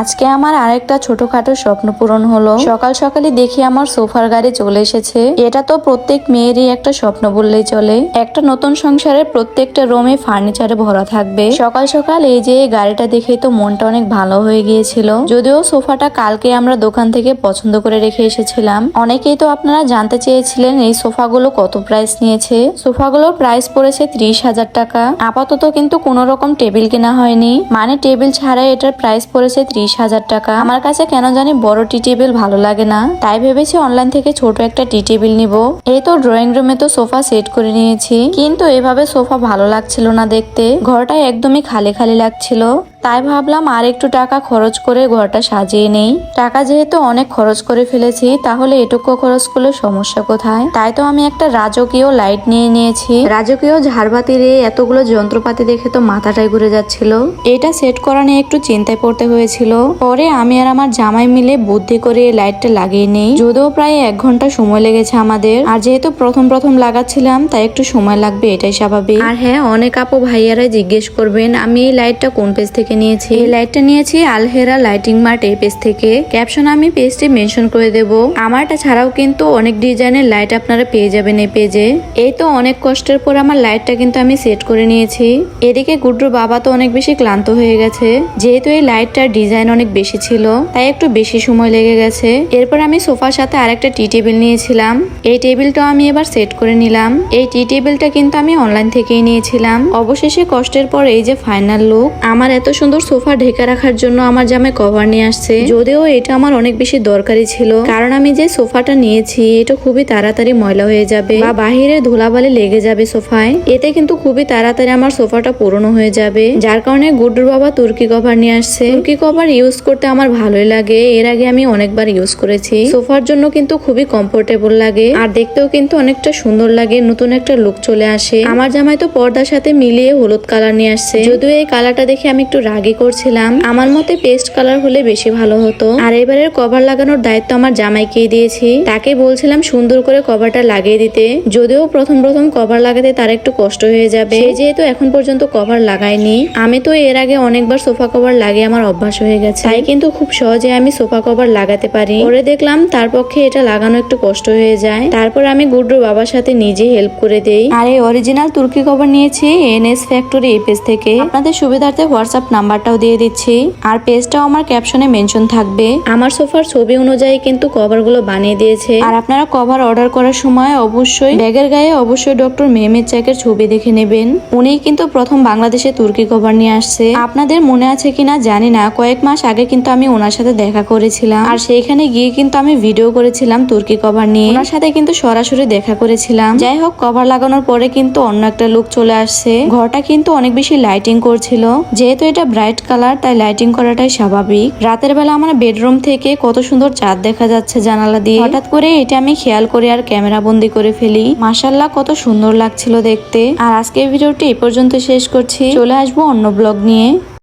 আজকে আমার আরেকটা ছোটখাটো স্বপ্ন পূরণ হলো। সকাল সকালে দেখি আমার সোফার গাড়ি চলে এসেছে। এটা তো প্রত্যেক মেয়েরই একটা স্বপ্ন বললেই চলে। একটা নতুন সংসারের প্রত্যেকটা রুমে ফার্নিচারে ভরা থাকবে। সকাল সকাল এই যে গাড়িটা দেখেই তো মনটা অনেক ভালো হয়ে গিয়েছিল। যদিও সোফাটা কালকে আমরা দোকান থেকে পছন্দ করে রেখে এসেছিলাম। অনেকেই তো আপনারা জানতে চেয়েছিলেন এই সোফাগুলো কত প্রাইস নিয়েছে। সোফাগুলোর প্রাইস পড়েছে 30,000 টাকা। আপাতত কিন্তু কোনো রকম টেবিল কেনা হয়নি, মানে টেবিল ছাড়াই এটার প্রাইস পড়েছে 30,000 টাকা। আমার কাছে কেন জানি বড় টি টেবিল ভালো লাগে না, তাই ভেবেছি অনলাইন থেকে ছোট একটা টি টেবিল নিব। এই তো ড্রয়িং রুমে তো সোফা সেট করে নিয়েছি, কিন্তু এভাবে সোফা ভালো লাগছিল না দেখতে। ঘরটা একদমই খালি খালি লাগছিল, তাই ভাবলাম আর একটু টাকা খরচ করে ঘরটা সাজিয়ে নেই। টাকা যেহেতু অনেক খরচ করে ফেলেছি, তাহলে এটুকু খরচ করলে সমস্যা কোথায়। তাই তো আমি একটা রাজকীয় লাইট নিয়ে নিয়েছি। রাজকীয় ঝাড়বাতির এতগুলো যন্ত্রপাতি দেখে তো মাথাটাই ঘুরে যাচ্ছিল। এটা সেট করা নিয়ে একটু চিন্তায় পড়তে হয়েছিল। পরে আমি আর আমার জামাই মিলে বুদ্ধি করে এই লাইটটা লাগিয়ে নেই। যদিও প্রায় 1 ঘন্টা সময় লেগেছে আমাদের। আর যেহেতু প্রথম লাগাচ্ছিলাম, তাই একটু সময় লাগবে, এটাই স্বাভাবিক। আর হ্যাঁ, অনেক আপু ভাইয়ারাই জিজ্ঞেস করবেন আমি এই লাইটটা কোন পেজ থেকে নিয়েছি। এই লাইটটা নিয়েছি আলহেরা লাইটিং মার্ট এই পেজ থেকে। ক্যাপশন আমি পেজটি মেনশন করে দেব। আমারটা ছাড়াও কিন্তু অনেক ডিজাইনের লাইট আপনারা পেয়ে যাবেন এই পেজে। এই তো অনেক কষ্টের পর আমার লাইটটা কিন্তু আমি সেট করে নিয়েছি। এদিকে গুড্ডুর বাবা তো অনেক বেশি ক্লান্ত হয়ে গেছে, যেহেতু এই লাইটটার ডিজাইন অনেক বেশি ছিল, তাই একটু বেশি সময় লেগে গেছে। এরপর আমি সোফার সাথে আরেকটা টি টেবিল নিয়েছিলাম। এই টেবিলটাও আমি এবার সেট করে নিলাম। এই টি টেবিলটা কিন্তু আমি অনলাইন থেকেই নিয়েছিলাম। অবশেষে কষ্টের পর এই যে ফাইনাল লুক। আমার এত সুন্দর সোফা ঢেকে রাখার জন্য আমার জামাই কভার নিয়ে আসছে। যদিও এটা আমার অনেক বেশি দরকারি ছিল, কারণ আমি যে সোফাটা নিয়েছি এটা খুবই তাড়াতাড়ি ময়লা হয়ে যাবে বা বাহিরে ধুলাবালি লেগে যাবে সোফায়। এতে কিন্তু খুবই তাড়াতাড়ি আমার সোফাটা পুরনো হয়ে যাবে, যার কারণে গুড্ডুর বাবা তুর্কি কভার নিয়ে আসছে। তুর্কি কভার ইউজ করতে আমার ভালোই লাগে, এর আগে আমি অনেকবার ইউজ করেছি। সোফার জন্য কিন্তু খুবই কমফোর্টেবল লাগে, আর দেখতেও কিন্তু অনেকটা সুন্দর লাগে, নতুন একটা লুক চলে আসে। আমার জামাই তো পর্দার সাথে মিলিয়ে হলুদ কালার নিয়ে আসছে। যদিও এই কালারটা দেখে আমি একটু রাগি করছিলাম, আমার মতে পেস্ট কালার হলে বেশি ভালো হতো। আর এবারের কভার লাগানোর দায়িত্ব আমার জামাইকে দিয়েছি। তাকে বলছিলাম সুন্দর করে কভারটা লাগিয়ে দিতে। যদিও প্রথম কভার লাগাতে তার একটু কষ্ট হয়ে যাবে, যেহেতু এখন পর্যন্ত কভার লাগাইনি। আমি তো এর আগে অনেকবার সোফা কভার লাগিয়ে আমার অভ্যাস হয়ে গেছে, তাই কিন্তু খুব সহজে আমি সোফা কভার লাগাতে পারি। পরে দেখলাম তার পক্ষে এটা লাগানো একটু কষ্ট হয়ে যায়। তারপর আমি গুড্ডুর বাবার সাথে নিজে হেল্প করে দেই। আর এই অরিজিনাল তুর্কি কভার নিয়েছি এনএস ফ্যাক্টরি এই পেজ থেকে। আপনাদের সুবিধার্থে হোয়াটসঅ্যাপ নাম্বারটাও দিয়ে দিচ্ছি, আর পেজটাও আমার ক্যাপশনে মেনশন থাকবে। আমার সোফার ছবি অনুযায়ী কিন্তু কভার গুলো বানিয়ে দিয়েছে। আর আপনারা কভার অর্ডার করার সময় অবশ্যই ব্যাগের গায়ে অবশ্যই ডক্টর মেহমেদ চাকের ছবি দেখে নেবেন। উনি কিন্তু প্রথম বাংলাদেশে তুর্কি কভার নিয়ে আসছে। আপনাদের মনে আছে কিনা জানি না, কয়েক মাস আগে কিন্তু আমি ওনার সাথে দেখা করেছিলাম, আর সেইখানে গিয়ে কিন্তু আমি ভিডিও করেছিলাম তুর্কি কভার নিয়ে। ওনার সাথে কিন্তু সরাসরি দেখা করেছিলাম। যাই হোক, কভার লাগানোর পরে কিন্তু অন্য একটা লুক চলে আসছে। ঘরটা কিন্তু অনেক বেশি লাইটিং করছিল, যেহেতু এটা ব্রাইট কালার, তাই লাইটিং করাটাই স্বাভাবিক। রাতের বেলা আমার বেডরুম থেকে কত সুন্দর চাঁদ দেখা যাচ্ছে জানালা দিয়ে। হঠাৎ করে এটা আমি খেয়াল করে আর ক্যামেরা বন্দি করে ফেলি। মাশাআল্লাহ, কত সুন্দর লাগছিল দেখতে। আর আজকের ভিডিওটি এই পর্যন্ত শেষ করছি। চলে আসবো অন্য ব্লগ নিয়ে।